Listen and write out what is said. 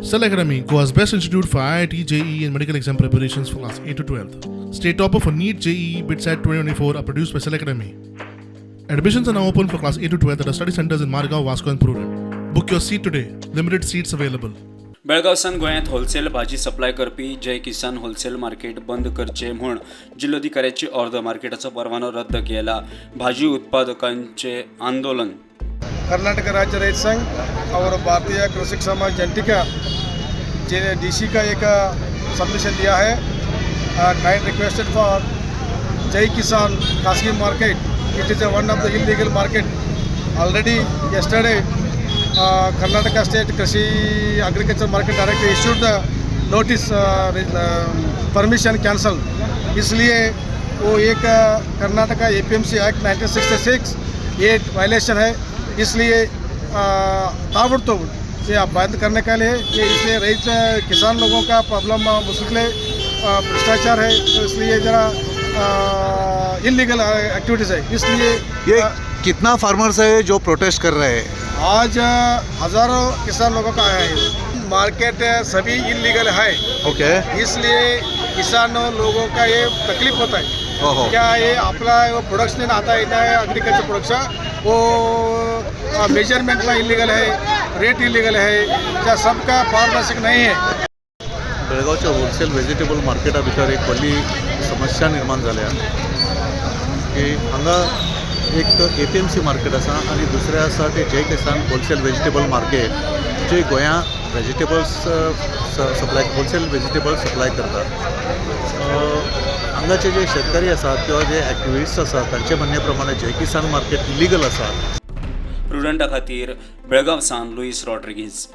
Cell Academy, Goa's best institute for IIT, JEE and medical exam preparations for class 8 to 12th. State topper for NEET, JEE, BITSAT 2024 are produced by Cell Academy. Admissions are now open for class 8 to 12th at our study centers in Margao, Vasco and Prudent. Book your seat today. Limited seats available. बेळगांवसान गोंयांत wholesale भाजी supply करपी जय किसान wholesale market बंद करचे म्हूण जिल्लोधिकाऱ्याची अर्द मार्केटाचो परवानो रद्द केला. भाजी उत्पादकांचे आंदोलन. कर्नाटक राज्य रैत संघ और भारतीय कृषक समाज जंटिका डीसी का एक सबमिशन दिया है. काइंड रिक्वेस्टेड फॉर जय किसान खासगी market. It is one of the illegal market. Already yesterday Karnataka State Krishi Agriculture Market Director issued the notice permission cancel. इसलिए वो एक कर्नाटका APMC एक्ट 1966 ये वायलेशन है. इसलिए ताबड़तोड़ से आप बंद करने के लिए ये इसलिए रईत किसान लोगों का प्रॉब्लम मुश्किल भ्रष्टाचार है. तो इसलिए ज़रा इलीगल एक्टिविटीज़ है. इसलिए ये कितना फार्मर्स है जो प्रोटेस्ट कर रहे हैं? आज हज़ारों किसान लोगों का आया है. मार्केट सभी इलीगल है. ओके. इसलिए किसानों लोगों का ये तकलीफ होता है. ओहो. क्या ये आपला वो प्रोडक्शन आता है ना एग्रीकल्चर प्रोडक्शन वो मेजरमेंटला इलीगल है, रेट इलीगल है, त्या सबका पारदर्शक नाही आहे. बेळगावच्या होलसेल व्हेजिटेबल मार्केटा भितर एक व्हडली समस्या निर्माण जाल्या की हांगा एक APMC मार्केट आसा आनी दुसरें आसा ते जय किसान होलसेल व्हेजिटेबल मार्केट जे गोंयां vegetables supply wholesale vegetables supply करतात. हांगाचे जे शेतकरी आसात किंवा जे एक्टिविस्ट आसात तांचे म्हणणे प्रमाणे जय किसान मार्केट इलीगल आसा. प्रुडंटा खातीर बेळगांवसान लुईस रॉड्रिगीज.